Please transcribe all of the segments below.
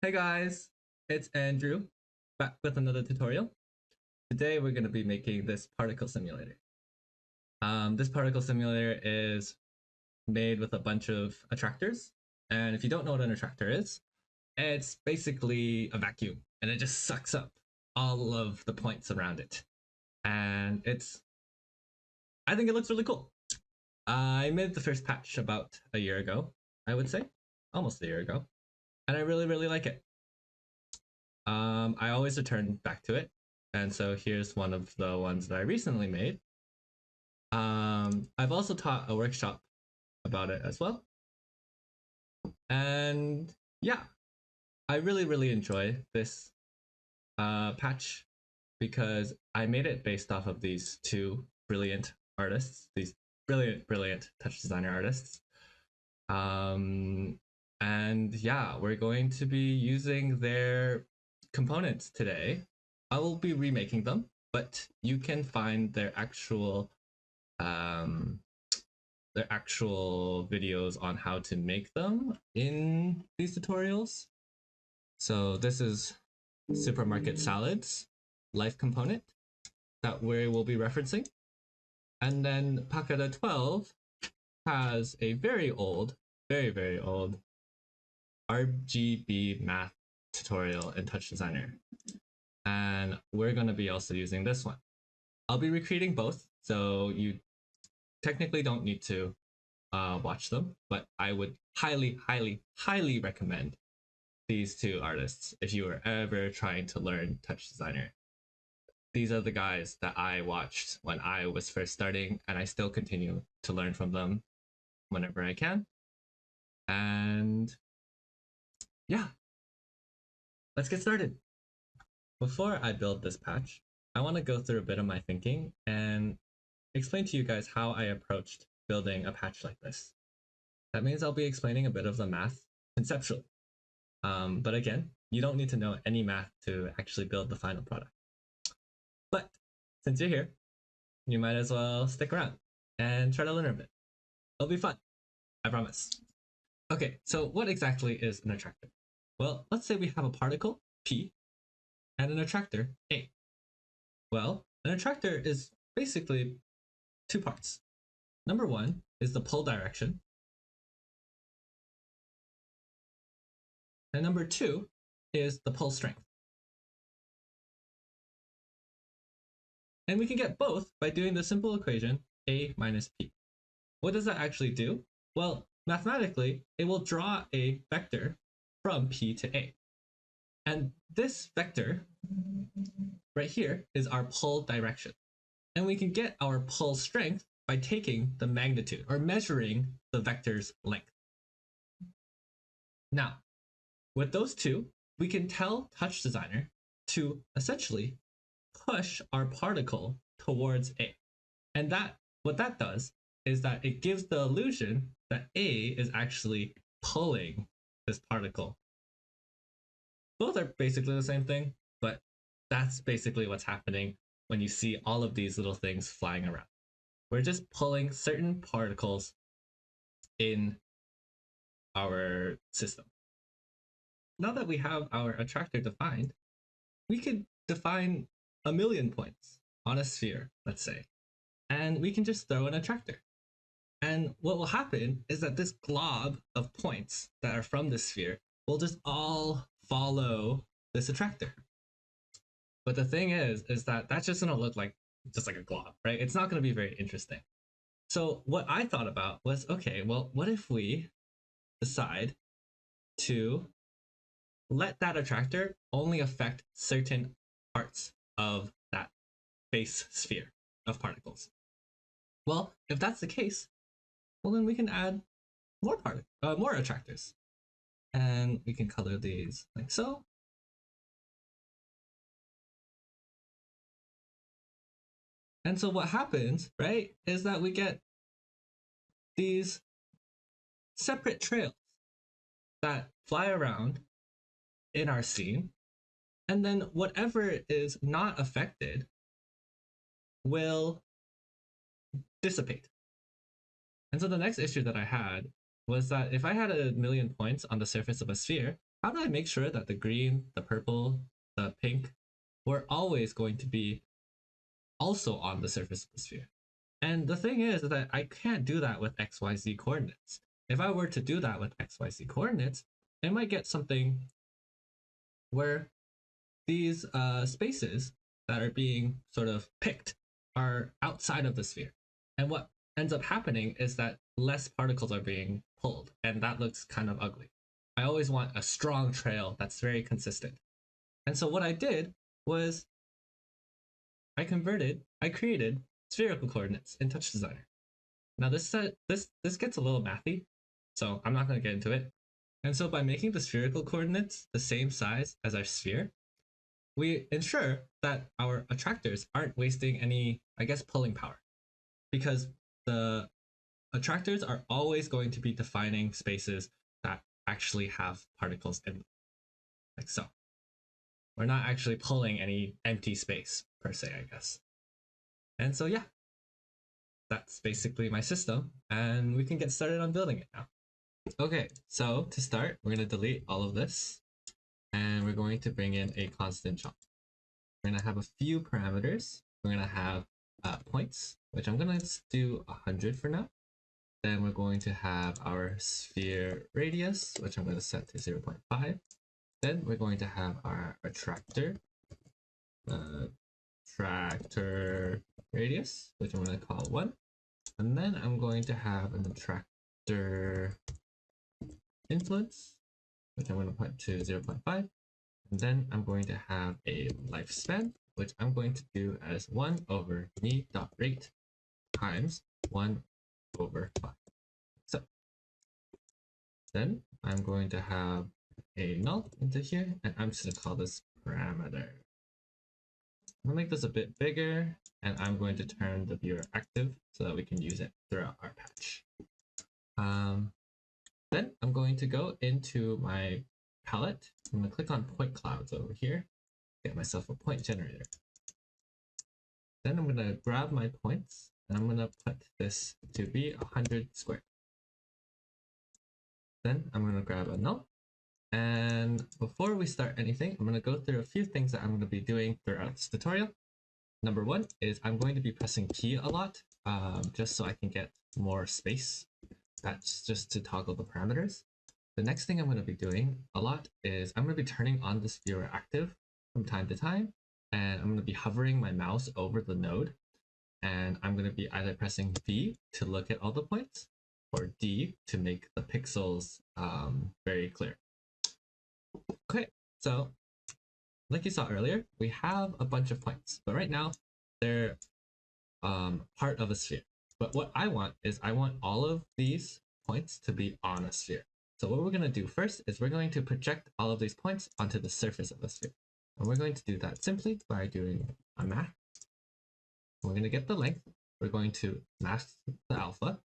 Hey guys, it's Andrew, back with another tutorial. Today we're going to be making this particle simulator. This particle simulator is made with a bunch of attractors, and if you don't know what an attractor is, it's basically a vacuum, and it just sucks up all of the points around it. And I think it looks really cool. I made the first patch about a year ago, I would say, almost a year ago, and I really like it. I always return back to it. And so here's one of the ones that I recently made. I've also taught a workshop about it as well. And yeah, I really enjoy this patch because I made it based off of these two brilliant artists, these brilliant TouchDesigner artists. And yeah, we're going to be using their components today. I will be remaking them, but you can find their actual videos on how to make them in these tutorials. So this is Supermarket Salads life component that we will be referencing. And then Pakada 12 has a very old RGB math tutorial in TouchDesigner. And we're going to be also using this one. I'll be recreating both, so you technically don't need to watch them, but I would highly recommend these two artists if you were ever trying to learn TouchDesigner. These are the guys that I watched when I was first starting, and I still continue to learn from them whenever I can. And yeah, let's get started. Before I build this patch, I want to go through a bit of my thinking and explain to you guys how I approached building a patch like this. That means I'll be explaining a bit of the math conceptually. But again, you don't need to know any math to actually build the final product. But since you're here, you might as well stick around and try to learn a bit. It'll be fun, I promise. Okay, so what exactly is an attractor? Well, let's say we have a particle, P, and an attractor, A. Well, an attractor is basically two parts. Number one is the pull direction. And number two is the pull strength. And we can get both by doing the simple equation A minus P. What does that actually do? Well, mathematically, it will draw a vector from P to A. And this vector right here is our pull direction. And we can get our pull strength by taking the magnitude or measuring the vector's length. Now, with those two, we can tell TouchDesigner to essentially push our particle towards A. And what that does is that it gives the illusion that A is actually pulling this particle. Both are basically the same thing, but that's basically what's happening when you see all of these little things flying around. We're just pulling certain particles in our system. Now that we have our attractor defined, we could define a million points on a sphere, let's say, and we can just throw an attractor. And what will happen is that this glob of points that are from this sphere will just all follow this attractor. But the thing is that that's just gonna look like just like a glob, right? It's not gonna be very interesting. So what I thought about was, okay, well, what if we decide to let that attractor only affect certain parts of that base sphere of particles? Well, if that's the case, well, then we can add more attractors. And we can color these like so. And so what happens, right, is that we get these separate trails that fly around in our scene. And then whatever is not affected will dissipate. And so the next issue that I had was that if I had a million points on the surface of a sphere, how do I make sure that the green, the purple, the pink were always going to be also on the surface of the sphere? And the thing is that I can't do that with XYZ coordinates. If I were to do that with XYZ coordinates, I might get something where these spaces that are being sort of picked are outside of the sphere. And what ends up happening is that less particles are being pulled, and that looks kind of ugly. I always want a strong trail that's very consistent. And so what I did was I created spherical coordinates in TouchDesigner. Now this gets a little mathy, so I'm not going to get into it. And so by making the spherical coordinates the same size as our sphere, we ensure that our attractors aren't wasting any, I guess, pulling power, because the attractors are always going to be defining spaces that actually have particles in them, like so. We're not actually pulling any empty space per se, I guess. And so yeah, that's basically my system, and we can get started on building it now. Okay, so to start, we're going to delete all of this, and we're going to bring in a constant chop. We're going to have a few parameters. We're going to have points, which I'm going to do 100 for now. Then we're going to have our sphere radius, which I'm going to set to 0.5. Then we're going to have our attractor radius, which I'm going to call 1. And then I'm going to have an attractor influence, which I'm going to put to 0.5. And then I'm going to have a lifespan, which I'm going to do as 1 over me.rate times 1 over 5. So then I'm going to have a null into here, and I'm just going to call this parameter. I'm going to make this a bit bigger, and I'm going to turn the viewer active so that we can use it throughout our patch. Then I'm going to go into my palette. I'm going to click on point clouds over here, get myself a point generator. Then I'm going to grab my points, and I'm going to put this to be 100 squared. Then I'm going to grab a null. And before we start anything, I'm going to go through a few things that I'm going to be doing throughout this tutorial. Number one is I'm going to be pressing P a lot, just so I can get more space. That's just to toggle the parameters. The next thing I'm going to be doing a lot is I'm going to be turning on this viewer active from time to time, and I'm going to be hovering my mouse over the node, and I'm going to be either pressing V to look at all the points or D to make the pixels very clear. Okay, so like you saw earlier, we have a bunch of points, but right now they're part of a sphere. But what I want is I want all of these points to be on a sphere. So what we're going to do first is we're going to project all of these points onto the surface of the sphere. And we're going to do that simply by doing a math. We're going to get the length. We're going to mask the alpha.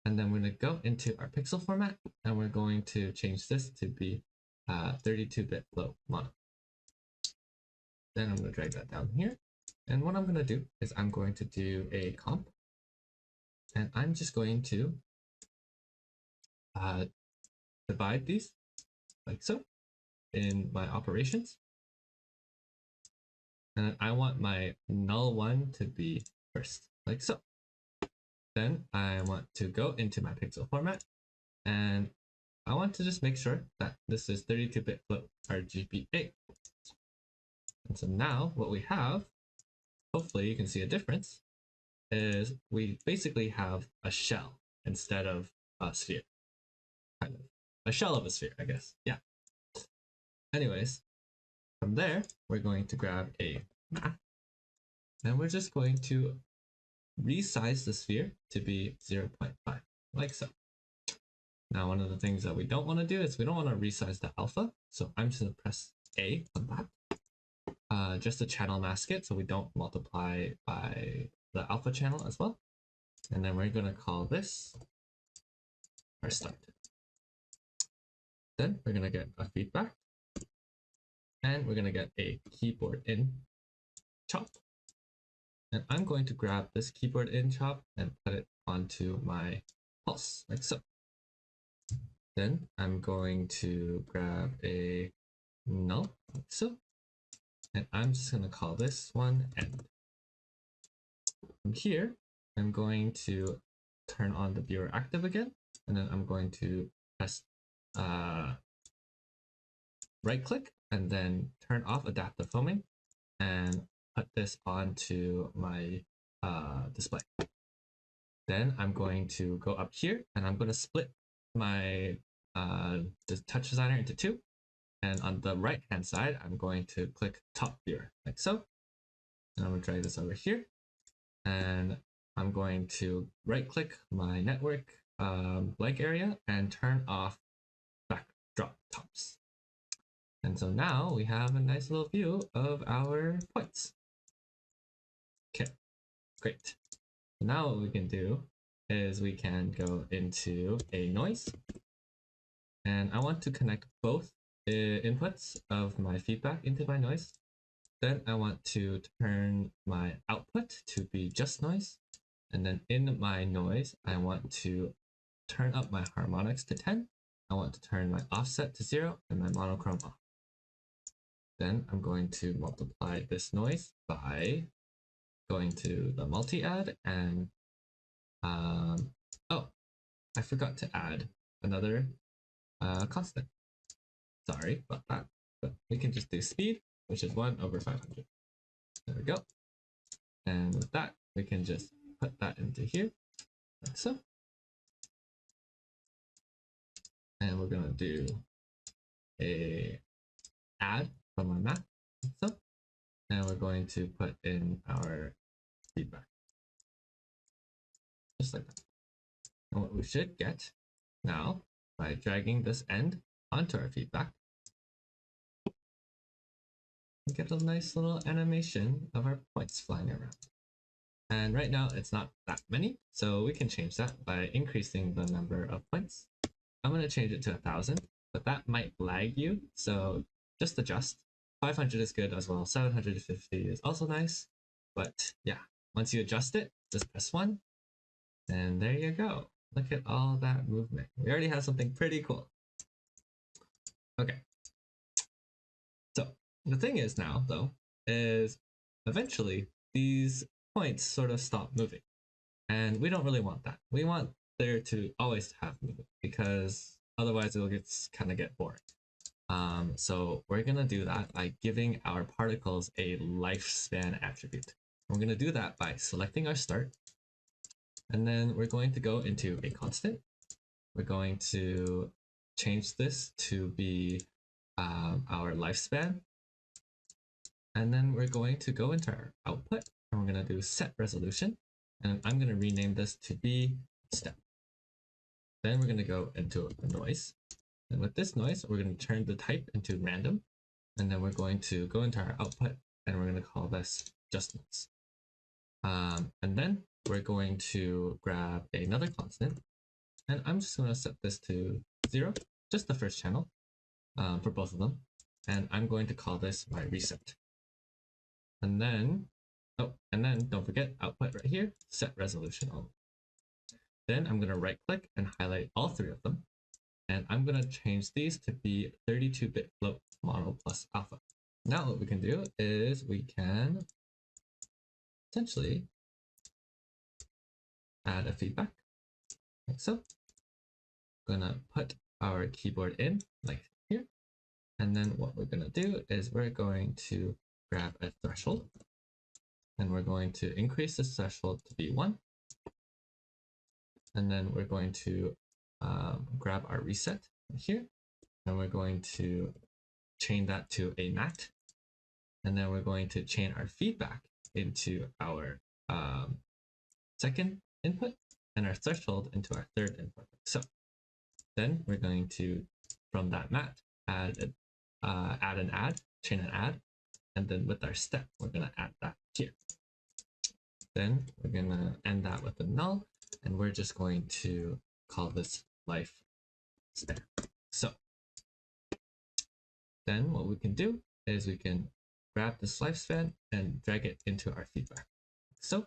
And then we're going to go into our pixel format, and we're going to change this to be 32-bit float mono. Then I'm going to drag that down here. And what I'm going to do is I'm going to do a comp. And I'm just going to divide these like so in my operations. And I want my null one to be first, like so. Then I want to go into my pixel format, and I want to just make sure that this is 32-bit float RGBA. And so now what we have, hopefully you can see a difference, is we basically have a shell instead of a sphere. Kind of a shell of a sphere, I guess. Yeah. Anyways, from there, we're going to grab a math, and we're just going to resize the sphere to be 0.5, like so. Now, one of the things that we don't want to do is we don't want to resize the alpha. So I'm just going to press A on that, just to channel mask it so we don't multiply by the alpha channel as well. And then we're going to call this our start. Then we're going to get a feedback, and we're going to get a keyboard in chop. And I'm going to grab this keyboard in chop and put it onto my pulse, like so. Then I'm going to grab a null, like so, and I'm just going to call this one end. From here, I'm going to turn on the viewer active again, and then I'm going to press right click and then turn off adaptive foaming and put this onto my display. Then I'm going to go up here and I'm going to split my the TouchDesigner into two. And on the right hand side, I'm going to click top viewer like so. And I'm going to drag this over here. And I'm going to right click my network blank area and turn off backdrop tops. And so now we have a nice little view of our points. Okay, great. Now what we can do is we can go into a noise. And I want to connect both inputs of my feedback into my noise. Then I want to turn my output to be just noise. And then in my noise, I want to turn up my harmonics to 10. I want to turn my offset to 0 and my monochrome off. Then I'm going to multiply this noise by going to the multi-add and oh, I forgot to add another constant. Sorry about that, but we can just do speed, which is 1 over 500. There we go. And with that, we can just put that into here, like so. And we're gonna do a add from our map, like so. And we're going to put in our feedback, just like that. And what we should get now, by dragging this end onto our feedback, we get a nice little animation of our points flying around. And right now it's not that many, so we can change that by increasing the number of points. I'm going to change it to 1,000, but that might lag you, so just adjust. 500 is good as well. 750 is also nice, but yeah, once you adjust it, just press 1, and there you go. Look at all that movement. We already have something pretty cool. Okay. So the thing is now, though, is eventually these points sort of stop moving. And we don't really want that. We want there to always have movement because otherwise it'll kind of get boring. So we're gonna do that by giving our particles a lifespan attribute. We're gonna do that by selecting our start, and then we're going to go into a constant. We're going to change this to be our lifespan, and then we're going to go into our output, and we're gonna do set resolution, and I'm gonna rename this to be step. Then we're gonna go into a noise. And with this noise, we're going to turn the type into random. And then we're going to go into our output and we're going to call this just noise. And then we're going to grab another constant. And I'm just going to set this to 0, just the first channel for both of them. And I'm going to call this my reset. And then, don't forget output right here, set resolution only. Then I'm going to right click and highlight all 3 of them. And I'm going to change these to be 32-bit float mono plus alpha. Now what we can do is we can essentially add a feedback like so. I'm going to put our keyboard in like here. And then what we're going to do is we're going to grab a threshold. And we're going to increase this threshold to be 1. And then we're going to grab our reset here, and we're going to chain that to a mat, and then we're going to chain our feedback into our second input and our threshold into our third input. So then we're going to, from that mat, add an add, chain an add, and then with our step, we're going to add that here. Then we're going to end that with a null, and we're just going to call this life span. So then what we can do is we can grab this lifespan and drag it into our feedback. So,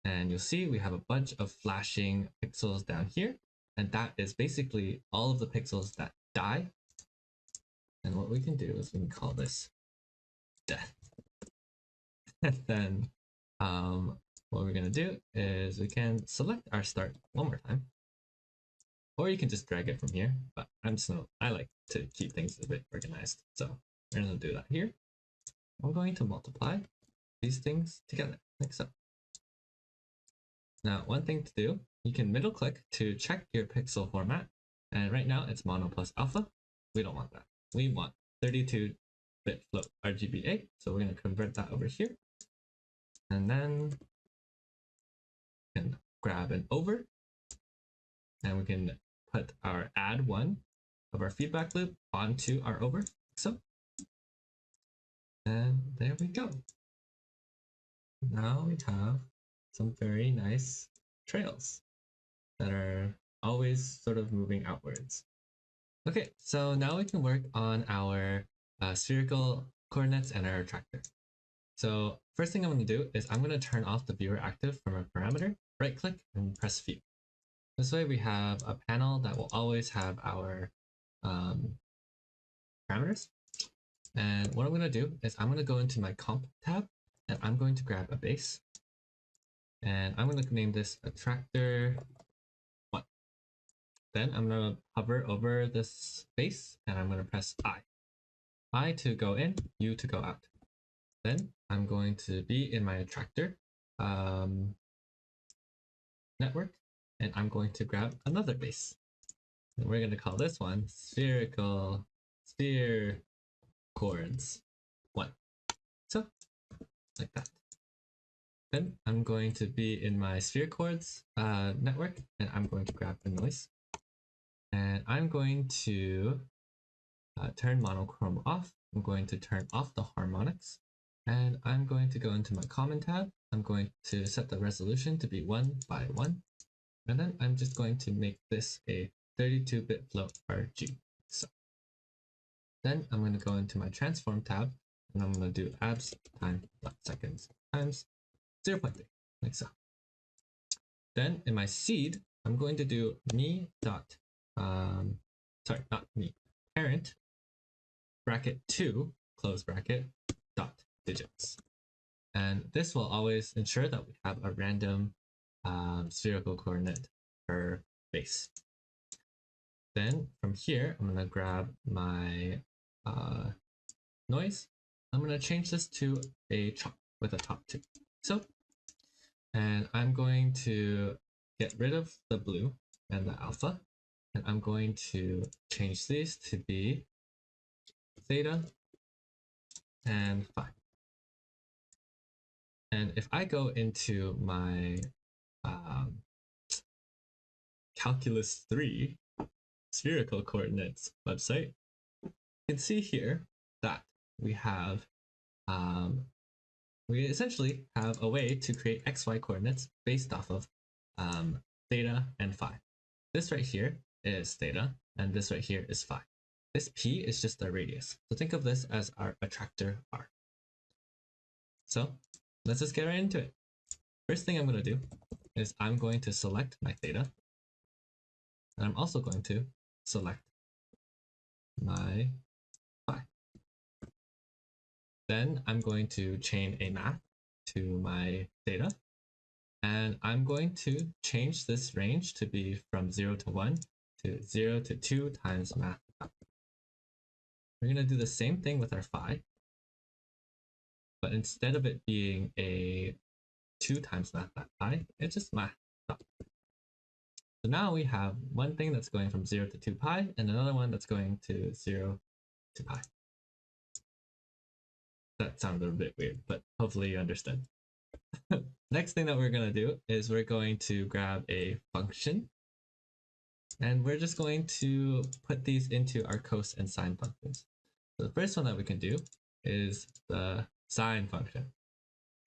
and you'll see we have a bunch of flashing pixels down here. And that is basically all of the pixels that die. And what we can do is we can call this death. And then what we're going to do is we can select our start one more time. Or you can just drag it from here, but I like to keep things a bit organized. So we're going to do that here. I'm going to multiply these things together like so. Now, one thing to do, you can middle click to check your pixel format. And right now it's mono plus alpha. We don't want that. We want 32-bit float RGBA. So we're going to convert that over here. And then we can grab an over. And we can put our add one of our feedback loop onto our over. So, and there we go. Now we have some very nice trails that are always sort of moving outwards. Okay, so now we can work on our spherical coordinates and our attractor. So first thing I'm going to do is I'm going to turn off the viewer active from a parameter, right click and press view. This way we have a panel that will always have our parameters. And what I'm going to do is I'm going to go into my comp tab and I'm going to grab a base. And I'm going to name this attractor 1. Then I'm going to hover over this base and I'm going to press I. I to go in, U to go out. Then I'm going to be in my attractor network and I'm going to grab another base. And we're going to call this one spherical sphere chords 1. So like that. Then I'm going to be in my sphere chords network and I'm going to grab a noise. And I'm going to turn monochrome off. I'm going to turn off the harmonics. And I'm going to go into my common tab. I'm going to set the resolution to be 1 by 1. And then I'm just going to make this a 32-bit float RG. So then I'm going to go into my transform tab and I'm going to do abs time seconds times 0.3 like so. Then in my seed, I'm going to do me dot parent bracket 2 close bracket dot digits. And this will always ensure that we have a random spherical coordinate per base. Then from here, I'm going to grab my noise. I'm going to change this to a chop with a top 2. So, and I'm going to get rid of the blue and the alpha. And I'm going to change these to be theta and phi. And if I go into my calculus 3 spherical coordinates website, you can see here that we have we essentially have a way to create xy coordinates based off of theta and phi. This right here is theta and this right here is phi. This p is just the radius. So think of this as our attractor r. So let's just get right into it. First thing I'm going to do is I'm going to select my theta. And I'm also going to select my phi. Then I'm going to chain a math to my theta. And I'm going to change this range to be from 0 to 1 to 0 to 2 times math. We're going to do the same thing with our phi. But instead of it being a 2 times math pi, it's just math. So now we have one thing that's going from 0 to 2 pi and another one that's going to 0 to pi. That sounded a bit weird, but hopefully you understood. Next thing that we're going to do is we're going to grab a function and we're just going to put these into our cos and sine functions. So the first one that we can do is the sine function.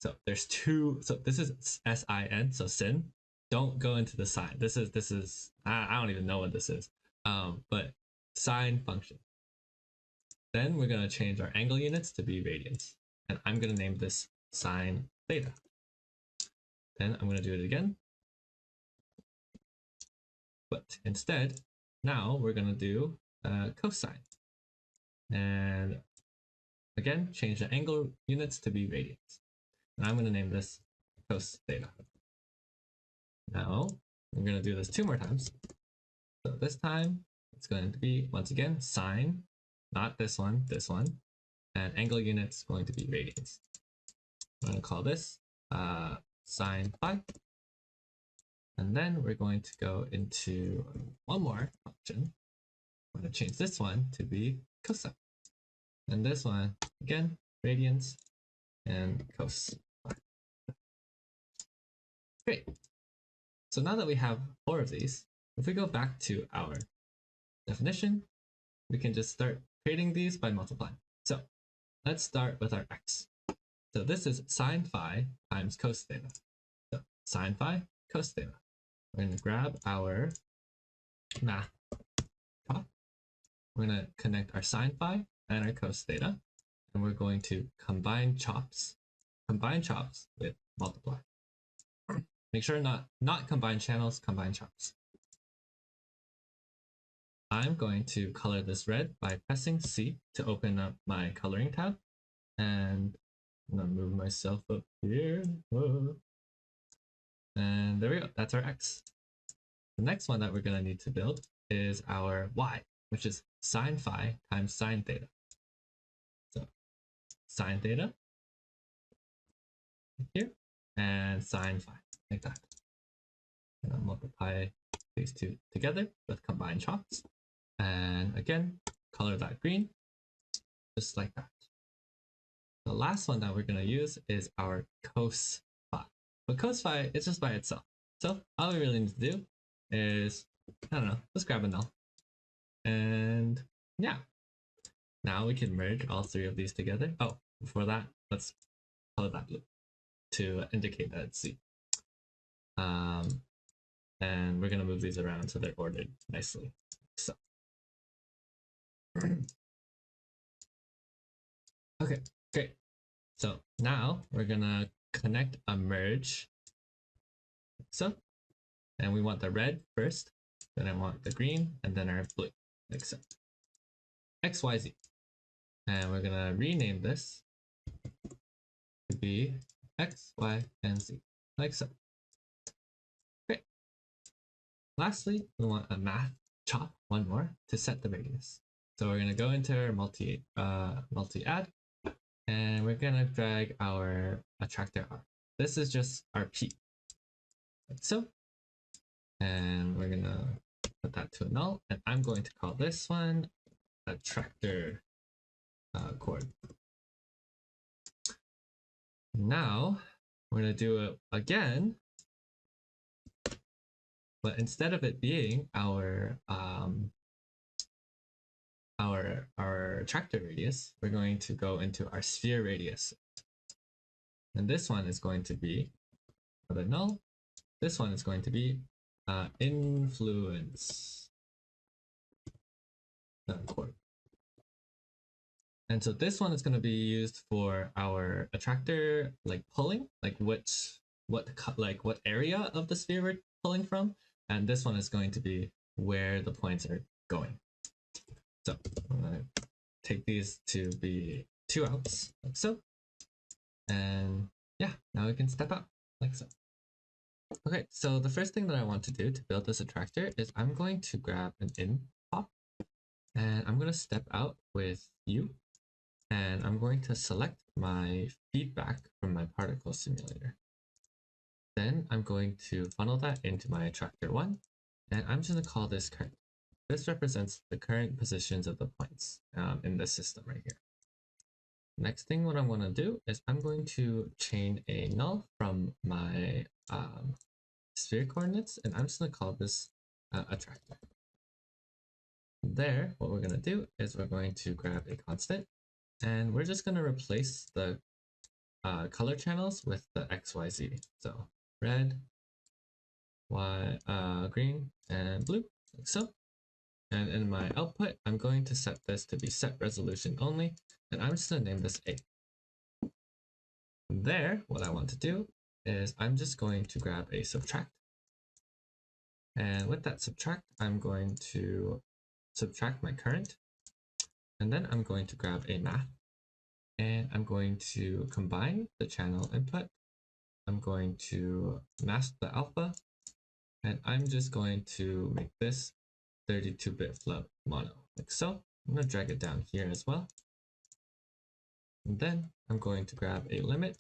So there's two, so this is sin, so sin. Don't go into the sine. This is I don't even know what this is. But sine function. Then we're going to change our angle units to be radians. And I'm going to name this sine theta. Then I'm going to do it again. But instead, now we're going to do cosine. And again, change the angle units to be radians. And I'm going to name this cos theta. Now, I'm going to do this 2 more times. So this time, it's going to be, once again, sine, not this one, and angle units going to be radians. I'm going to call this sine phi. And then we're going to go into one more option. I'm going to change this one to be cosine. And this one, again, radians and cos. Great. So now that we have 4 of these, if we go back to our definition, we can just start creating these by multiplying. So let's start with our x. So this is sine phi times cos theta. So sine phi, cos theta. We're going to grab our math top. We're going to connect our sine phi and our cos theta, and we're going to combine chops with multiply. Make sure not combine channels, combine chops. I'm going to color this red by pressing C to open up my coloring tab, and I'm gonna move myself up here. Whoa. And there we go, that's our X. The next one that we're gonna need to build is our Y, which is sine phi times sine theta. So sine theta here and sine phi, like that. And I'll multiply these two together with combined chops. And again, color that green, just like that. The last one that we're going to use is our cos phi. But cos phi is just by itself. So all we really need to do is, I don't know, let's grab a null. And yeah, now we can merge all 3 of these together. Oh, before that, let's color that blue to indicate that it's C. And we're going to move these around so they're ordered nicely. So. Okay, great. So now we're going to connect a merge. So, and we want the red first, then I want the green, and then our blue, like so. X, Y, Z. And we're going to rename this to be X, Y, and Z, like so. Great. Lastly, we want a math chop, one more, to set the radius. So we're going to go into our multi-add, and we're going to drag our attractor R. This is just our P, like so. And we're going to put that to a null, and I'm going to call this one attractor chord. Now we're going to do it again, but instead of it being our attractor radius, we're going to go into our sphere radius. And this one is going to be, for the null, this one is going to be influence chord. And so this one is going to be used for our attractor, like pulling, like what area of the sphere we're pulling from. And this one is going to be where the points are going. So I'm going to take these to be 2 outs, like so. And yeah, now we can step out, like so. Okay, so the first thing that I want to do to build this attractor is I'm going to grab an in pop, and I'm going to step out with U. And I'm going to select my feedback from my particle simulator. Then I'm going to funnel that into my attractor 1, and I'm just going to call this current. This represents the current positions of the points in this system right here. Next thing what I'm going to do is I'm going to chain a null from my sphere coordinates, and I'm just going to call this attractor. There, what we're going to do is we're going to grab a constant, and we're just going to replace the color channels with the XYZ. So red, green, and blue, like so. And in my output, I'm going to set this to be set resolution only, and I'm just going to name this A. There, what I want to do is I'm just going to grab a subtract, And with that subtract, I'm going to subtract my current. And then I'm going to grab a math. And I'm going to combine the channel input. I'm going to mask the alpha. And I'm just going to make this 32-bit float mono, like so. I'm going to drag it down here as well. And then I'm going to grab a limit.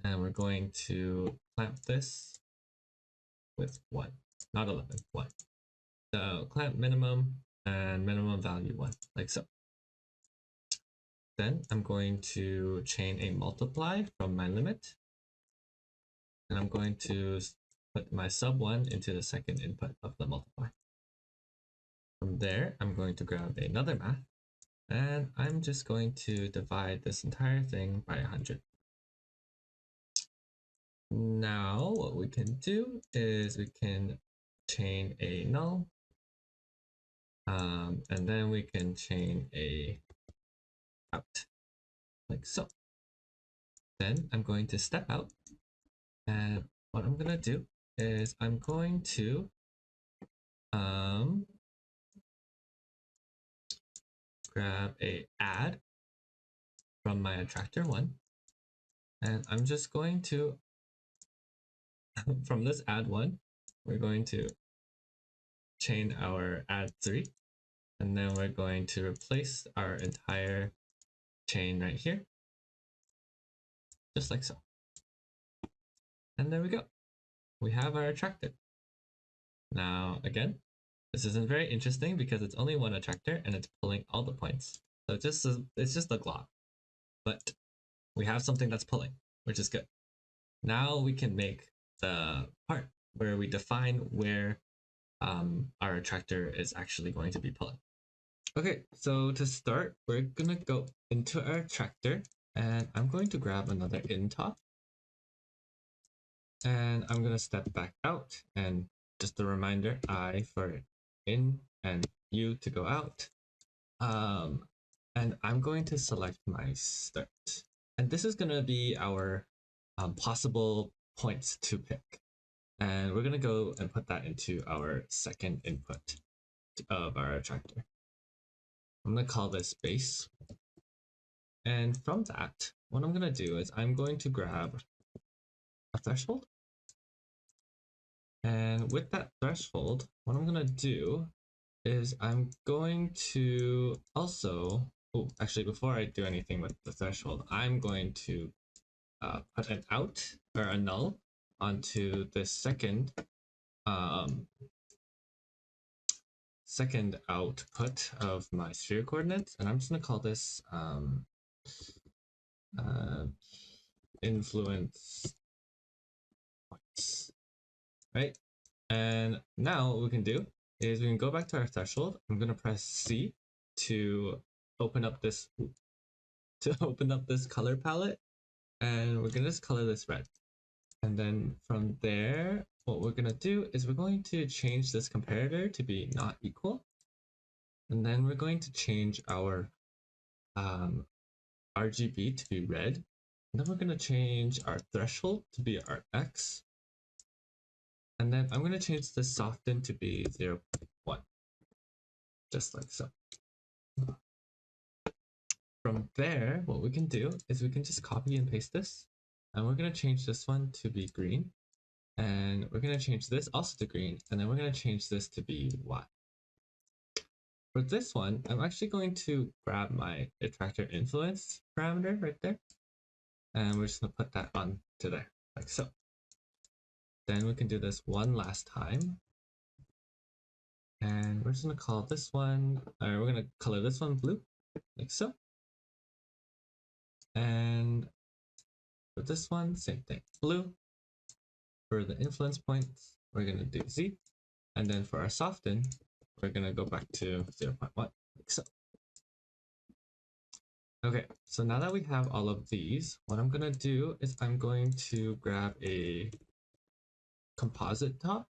And we're going to clamp this with 1, not 11, 1. So clamp minimum and minimum value 1, like so. Then I'm going to chain a multiply from my limit. And I'm going to put my sub 1 into the second input of the multiply. From there, I'm going to grab another math. And I'm just going to divide this entire thing by 100. Now what we can do is we can chain a null. And then we can chain a out, like so. Then I'm going to step out. And what I'm going to do is I'm going to grab a add from my attractor 1. And I'm just going to, from this add 1, we're going to chain our add 3. And then we're going to replace our entire chain right here, just like so. And there we go. We have our attractor. Now, again, this isn't very interesting because it's only one attractor and it's pulling all the points. So it's just a glob. But we have something that's pulling, which is good. Now we can make the part where we define where our attractor is actually going to be pulling. Okay, so to start, we're gonna go into our attractor and I'm going to grab another in top. And I'm gonna step back out, and just a reminder, I for in and U to go out. And I'm going to select my start. And this is gonna be our possible points to pick. And we're gonna go and put that into our second input of our attractor. I'm gonna call this base. And from that, what I'm gonna do is I'm going to grab a threshold. And with that threshold, what I'm gonna do is I'm going to also, oh, actually before I do anything with the threshold, I'm going to put an out or a null onto the second output of my sphere coordinates, and I'm just gonna call this influence points, right? And now what we can do is we can go back to our threshold. I'm gonna press C to open up this color palette, and we're gonna just color this red. And then from there, what we're gonna do is we're going to change this comparator to be not equal. And then we're going to change our RGB to be red. And then we're gonna change our threshold to be our X. And then I'm gonna change the soften to be 0.1, just like so. From there, what we can do is we can just copy and paste this. And we're gonna change this one to be green. And we're gonna change this also to green. And then we're gonna change this to be white. For this one, I'm actually going to grab my attractor influence parameter right there. And we're just gonna put that on to there, like so. Then we can do this one last time. And we're just gonna call this one, or we're gonna color this one blue, like so. And for this one, same thing, blue. For the influence points, we're gonna do Z. And then for our soften, we're gonna go back to 0.1, like so. Okay, so now that we have all of these, what I'm gonna do is I'm going to grab a composite top,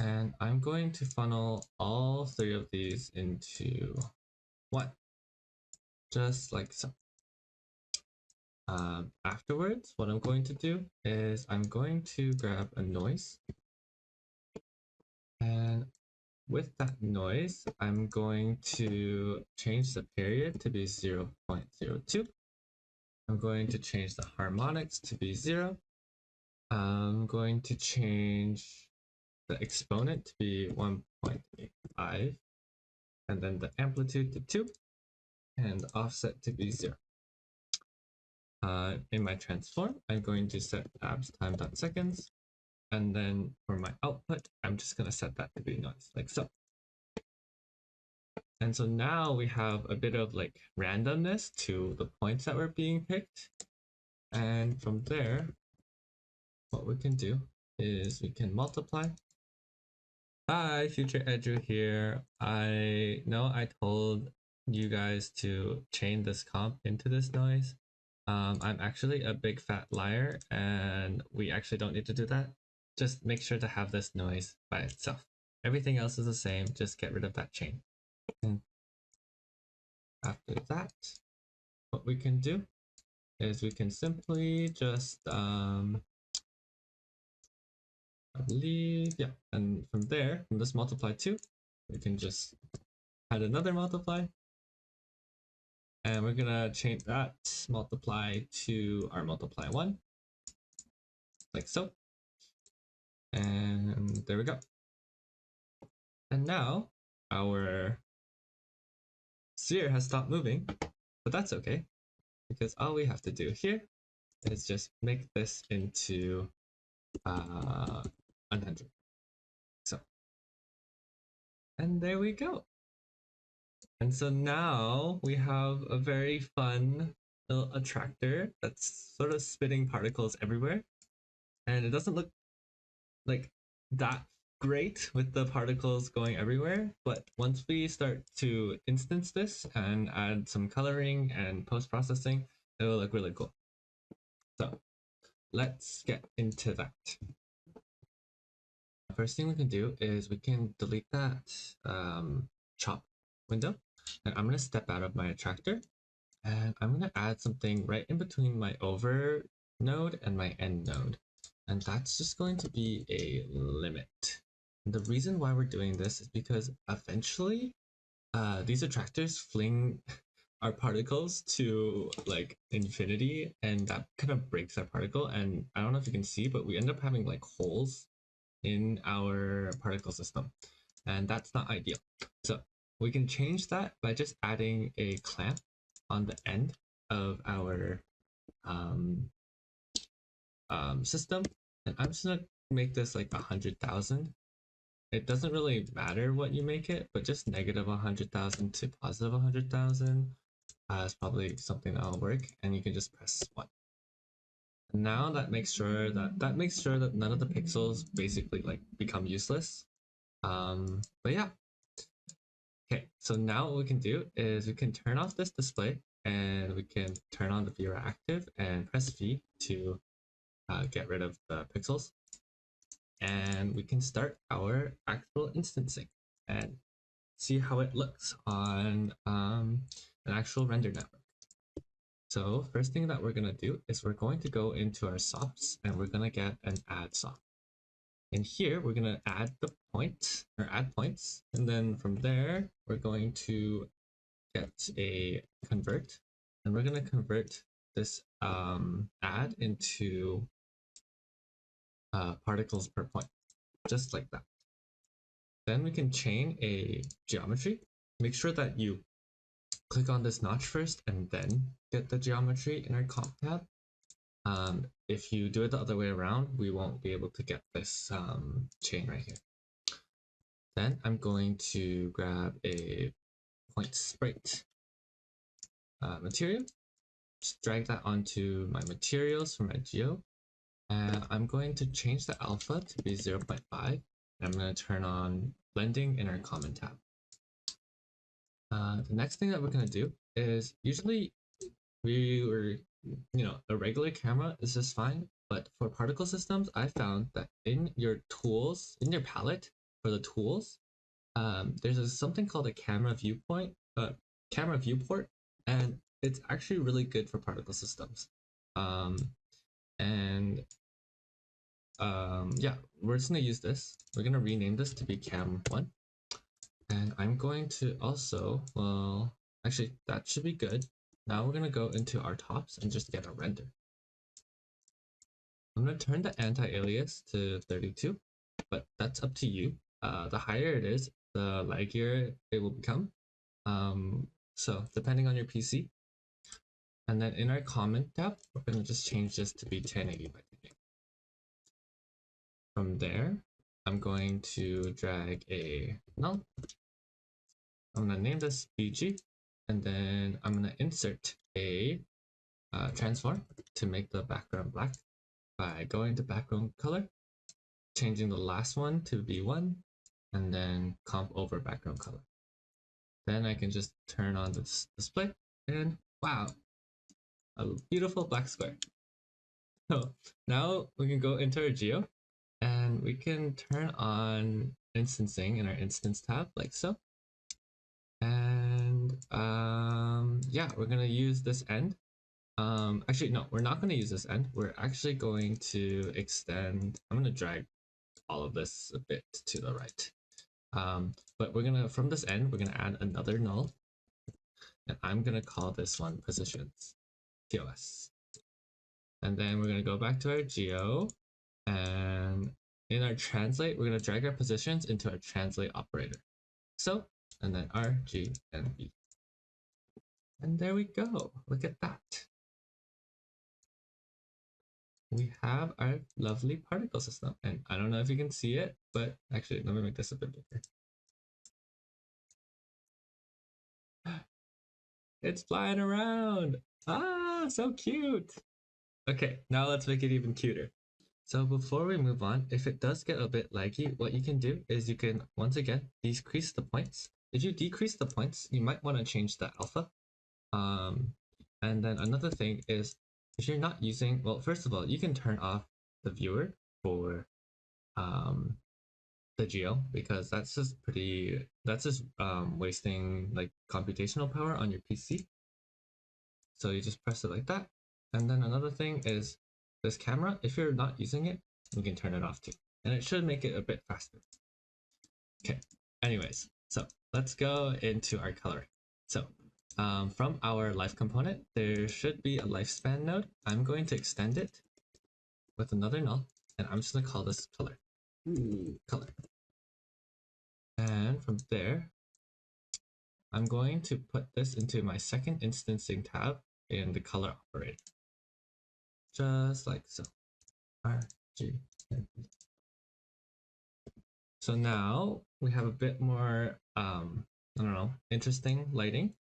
and I'm going to funnel all 3 of these into 1, just like so. Afterwards, what I'm going to do is I'm going to grab a noise, And with that noise, I'm going to change the period to be 0.02. I'm going to change the harmonics to be 0. I'm going to change the exponent to be 1.85, and then the amplitude to 2, and the offset to be 0. In my transform, I'm going to set abs time.seconds, and then for my output, I'm just going to set that to be noise, like so. And so now we have a bit of like randomness to the points that were being picked. And from there, what we can do is we can multiply. Hi, Future Edu here. I know I told you guys to chain this comp into this noise. I'm actually a big fat liar, and we actually don't need to do that. Just make sure to have this noise by itself. Everything else is the same, just get rid of that chain. And after that, what we can do is we can simply just, I believe, yeah, and from there, from this multiply 2, we can just add another multiply. And we're gonna change that multiply to our multiply 1, like so. And there we go. And now our sphere has stopped moving, but that's okay, because all we have to do here is just make this into 100. So, and there we go. And so now we have a very fun little attractor that's sort of spitting particles everywhere. And it doesn't look like that great with the particles going everywhere, but once we start to instance this and add some coloring and post-processing, it will look really cool. So let's get into that. First thing we can do is we can delete that chop window, and I'm going to step out of my attractor, and I'm going to add something right in between my over node and my end node. And that's just going to be a limit. And the reason why we're doing this is because eventually these attractors fling our particles to like infinity, and that kind of breaks our particle. And I don't know if you can see, but we end up having like holes in our particle system, and that's not ideal. So we can change that by just adding a clamp on the end of our system, and I'm just gonna make this like 100,000. It doesn't really matter what you make it, but just negative 100,000 to positive 100,000 is probably something that'll work, and you can just press 1. Now that makes sure that none of the pixels basically like become useless. But yeah. Okay, so now what we can do is we can turn off this display, and we can turn on the viewer active and press V to get rid of the pixels. And we can start our actual instancing and see how it looks on an actual render network. So first thing that we're going to do is we're going to go into our softs, and we're going to get an add soft. And here we're going to add the point or add points. And then from there, we're going to get a convert, and we're going to convert this add into particles per point, just like that. Then we can chain a geometry. Make sure that you click on this notch first and then get the geometry in our comp tab. If you do it the other way around, we won't be able to get this chain right here. Then I'm going to grab a point sprite material, just drag that onto my materials for my geo, and I'm going to change the alpha to be 0.5. I'm going to turn on blending in our common tab. The next thing that we're going to do is usually a regular camera is just fine, but for particle systems, I found that in your tools, in your palette for the tools, there's something called a camera viewport, and it's actually really good for particle systems. And yeah, we're just gonna use this. We're gonna rename this to be cam1. And I'm going to also, well, actually that should be good. Now we're gonna go into our tops and just get a render. I'm gonna turn the anti-alias to 32, but that's up to you. The higher it is, the laggier it will become. So depending on your PC. And then in our comment tab, we're gonna just change this to be 1080 by 1080. From there, I'm going to drag a null. I'm gonna name this BG, and then I'm gonna insert a transform to make the background black by going to background color, changing the last one to B1, and then comp over background color. Then I can just turn on this display, and wow, a beautiful black square. So now we can go into our geo, and we can turn on instancing in our instance tab like so. And yeah, we're gonna use this end. Actually, no, we're not gonna use this end. We're actually going to extend. I'm gonna drag all of this a bit to the right. But we're gonna, from this end, we're gonna add another null. And I'm gonna call this one positions, TOS. And then we're gonna go back to our geo, and in our translate, we're gonna drag our positions into our translate operator. So, and then R, G, and B. And there we go. Look at that. We have our lovely particle system. And I don't know if you can see it, but actually, let me make this a bit bigger. It's flying around. Ah, so cute. Okay, now let's make it even cuter. So before we move on, if it does get a bit laggy, what you can do is you can, once again, decrease the points. If you decrease the points, you might want to change the alpha. And then another thing is, if you're not using, well, first of all, you can turn off the viewer for the geo, because that's just wasting like computational power on your PC. So you just press it like that. And then another thing is this camera, if you're not using it, you can turn it off too. And it should make it a bit faster. Okay, anyways, so let's go into our coloring. So from our life component, there should be a lifespan node. I'm going to extend it with another null, and I'm just gonna call this color. Color. And from there, I'm going to put this into my second instancing tab in the color operator. Just like so. R, G, and B. So now we have a bit more, I don't know, interesting lighting.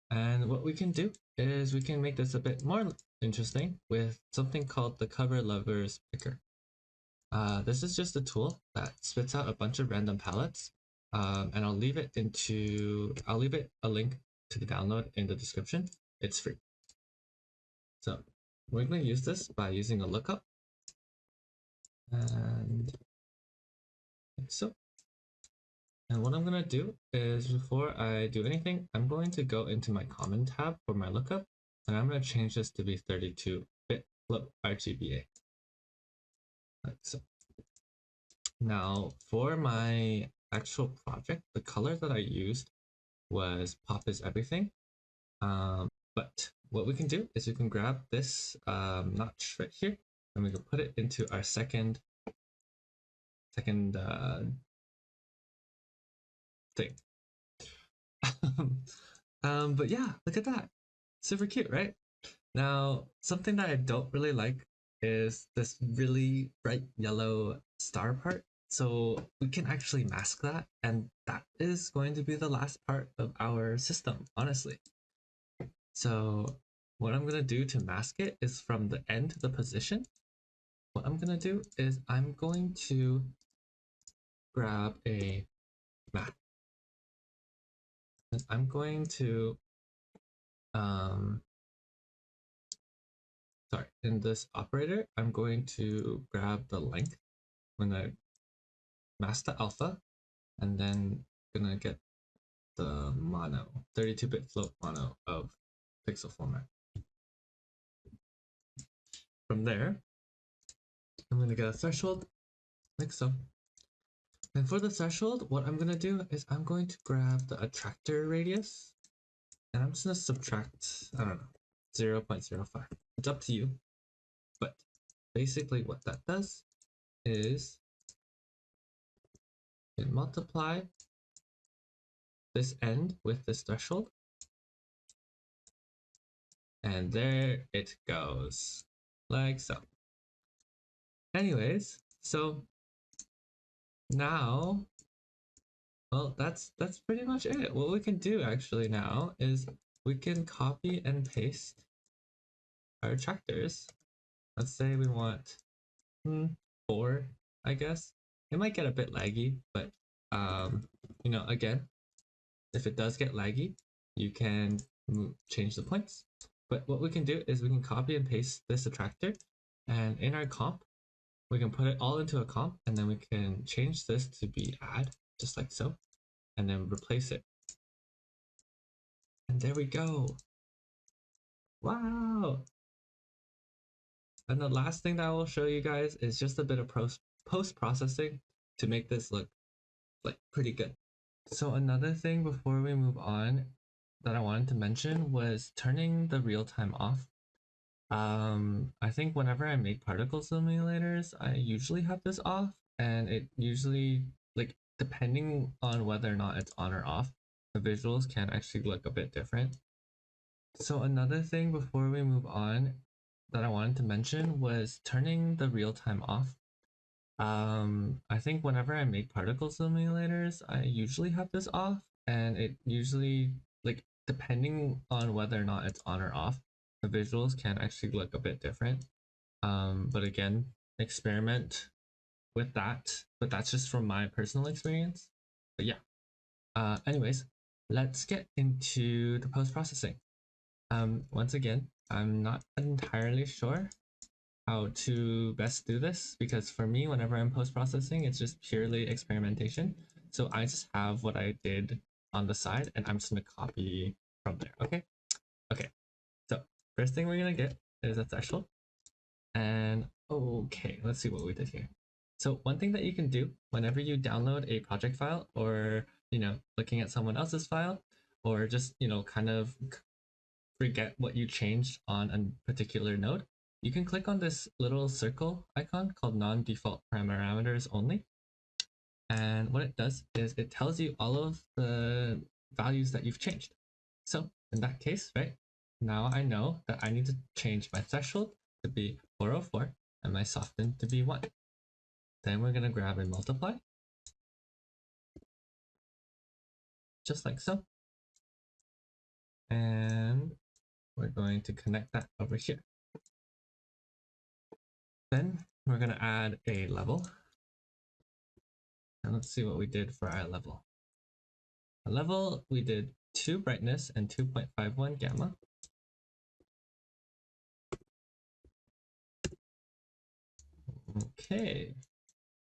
And what we can do is we can make this a bit more interesting with something called the cover levers picker. This is just a tool that spits out a bunch of random palettes, and I'll leave it a link to the download in the description. It's free. So we're going to use this by using a lookup, and like so. And what I'm going to do is, before I do anything, I'm going to go into my common tab for my lookup, and I'm going to change this to be 32-bit float RGBA. Like so. Now, for my actual project, the color that I used was Pop is Everything. But what we can do is we can grab this notch right here, and we can put it into our second thing. But yeah, look at that. Super cute, right? Now, something that I don't really like is this really bright yellow star part. So we can actually mask that, and that is going to be the last part of our system, honestly. So what I'm going to do to mask it is, from the end to the position, what I'm going to do is I'm going to grab a math. And I'm going to, sorry, in this operator, I'm going to grab the length. I'm going to mask the alpha, and then gonna get the mono, 32-bit float mono of pixel format. From there, I'm gonna get a threshold, like so. And for the threshold, what I'm gonna do is I'm going to grab the attractor radius, and I'm just gonna subtract, I don't know, 0.05. It's up to you, but basically what that does is it multiply this end with this threshold, and there it goes, like so. Anyways, so now, well, that's pretty much it. What we can do actually now is we can copy and paste our attractors. Let's say we want 4, I guess. It might get a bit laggy, but you know, again, if it does get laggy, you can change the points. But what we can do is we can copy and paste this attractor, and in our comp, we can put it all into a comp, and then we can change this to be add, just like so, and then replace it. And there we go. Wow. And the last thing that I will show you guys is just a bit of post-processing to make this look like pretty good. So another thing before we move on that I wanted to mention was turning the real time off. I think whenever I make particle simulators, I usually have this off, and it usually, like, depending on whether or not it's on or off, the visuals can actually look a bit different. So another thing before we move on that I wanted to mention was turning the real time off. I think whenever I make particle simulators, I usually have this off, and it usually, like, depending on whether or not it's on or off, the visuals can actually look a bit different. But again, experiment with that, but that's just from my personal experience. But yeah, anyways, let's get into the post-processing. Once again, I'm not entirely sure how to best do this, because for me, whenever I'm post-processing, it's just purely experimentation. So I just have what I did on the side, and I'm just gonna copy from there. Okay. So first thing we're gonna get is a threshold, and okay, let's see what we did here. So one thing that you can do whenever you download a project file, or looking at someone else's file, or just kind of forget what you changed on a particular node, you can click on this little circle icon called non-default parameters only. And what it does is it tells you all of the values that you've changed. So in that case, right, now I know that I need to change my threshold to be 404 and my soften to be 1. Then we're going to grab and multiply, just like so. And we're going to connect that over here. Then we're going to add a level. And let's see what we did for our level. A level, we did 2 brightness and 2.51 gamma. Okay.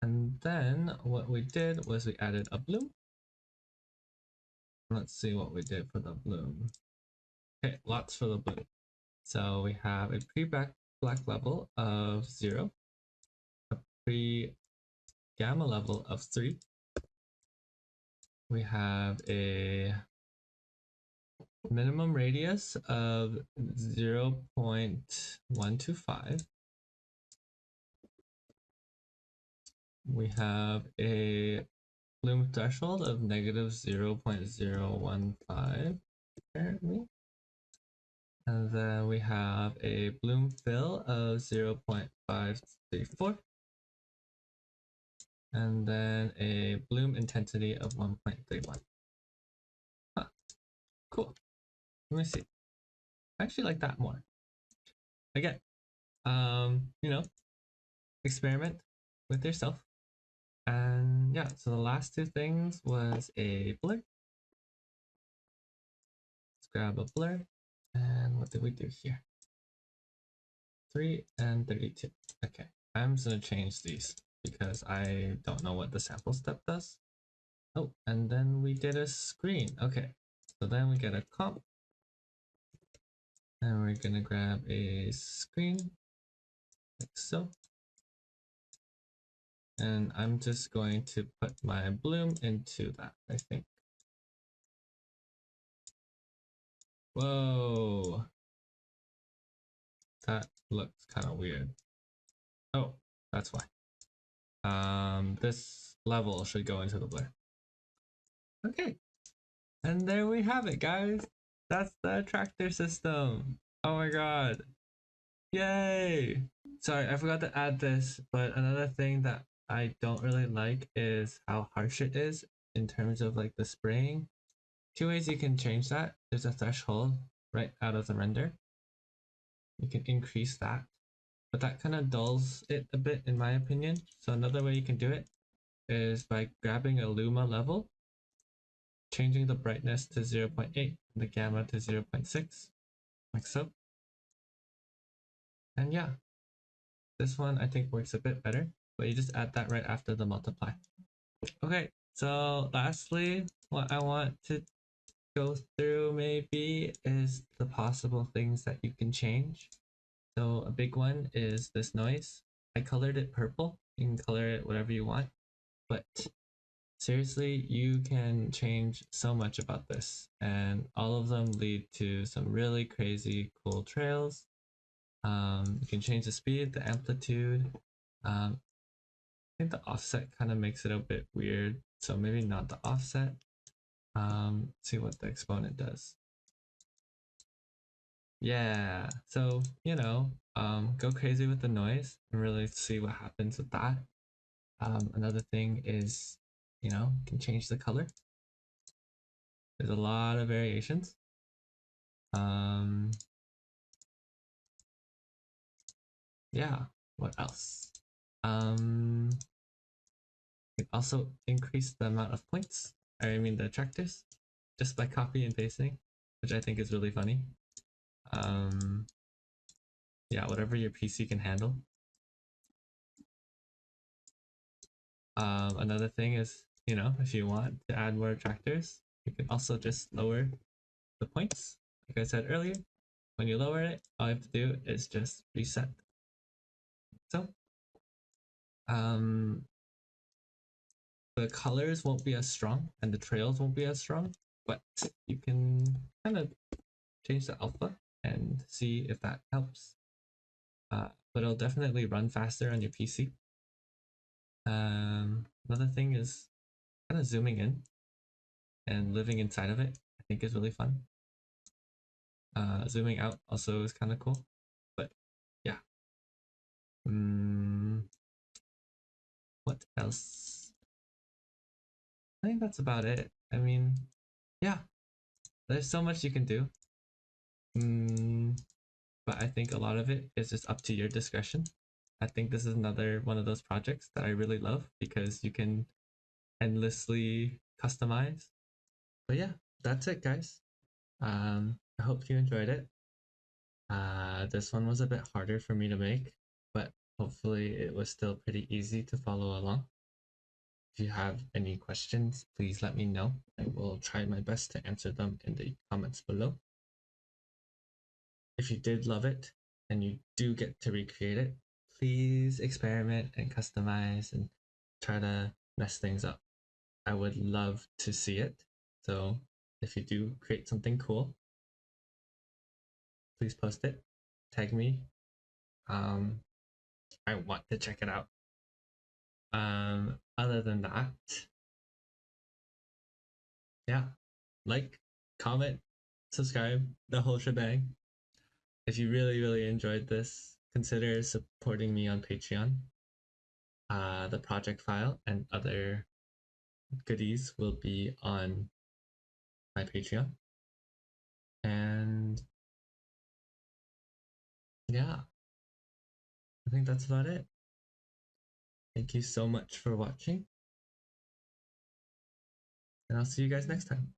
And then what we did was we added a bloom. Let's see what we did for the bloom. Okay, lots for the bloom. So we have a pre-black level of 0, a pre-gamma level of 3. We have a minimum radius of 0.125. We have a bloom threshold of negative 0.015 apparently. And then we have a bloom fill of 0.534. And then a bloom intensity of 1.31. Huh, cool. Let me see. I actually like that more. Again, experiment with yourself. And yeah, so the last 2 things was a blur. Let's grab a blur. And what did we do here? 3 and 32. Okay, I'm just gonna change these because I don't know what the sample step does. Oh, and then we did a screen. Okay, so then we get a comp. And we're gonna grab a screen, like so. And I'm just going to put my bloom into that, I think. Whoa. That looks kind of weird. Oh, that's why. This level should go into the blur. Okay. And there we have it, guys. That's the attractor system. Oh my god. Yay! Sorry, I forgot to add this, but another thing that I don't really like is how harsh it is in terms of like the spraying. Two ways you can change that. There's a threshold right out of the render. You can increase that, but that kind of dulls it a bit in my opinion. So another way you can do it is by grabbing a Luma level, changing the brightness to 0.8 and the gamma to 0.6, like so. And yeah, this one I think works a bit better, but you just add that right after the multiply. Okay, so lastly, what I want to go through maybe is the possible things that you can change. So a big one is this noise. I colored it purple. You can color it whatever you want, but seriously, you can change so much about this, and all of them lead to some really crazy cool trails. You can change the speed, the amplitude. I think the offset kind of makes it a bit weird, so maybe not the offset. See what the exponent does. Yeah, so go crazy with the noise and really see what happens with that. Another thing is, you can change the color. There's a lot of variations. Yeah, what else? You can also increase the amount of points, I mean the attractors, just by copy and pasting, which I think is really funny. Yeah, whatever your PC can handle. Another thing is, if you want to add more attractors, you can also just lower the points. Like I said earlier, when you lower it, all you have to do is just reset. So, the colors won't be as strong and the trails won't be as strong, but you can kind of change the alpha and see if that helps. But it'll definitely run faster on your PC. Another thing is kind of zooming in and living inside of it, I think is really fun. Zooming out also is kind of cool, but yeah. What else? I think that's about it. I mean, yeah, there's so much you can do. But I think a lot of it is just up to your discretion. I think this is another one of those projects that I really love because you can endlessly customize. But yeah, that's it, guys. I hope you enjoyed it. This one was a bit harder for me to make, but hopefully it was still pretty easy to follow along. If you have any questions, please let me know. I will try my best to answer them in the comments below. If you did love it and you do get to recreate it, please experiment and customize and try to mess things up. I would love to see it. So if you do create something cool, please post it, tag me. I want to check it out. Other than that, yeah, like, comment, subscribe, the whole shebang. If you really, really enjoyed this, consider supporting me on Patreon. The project file and other goodies will be on my Patreon. And yeah, I think that's about it. Thank you so much for watching, and I'll see you guys next time.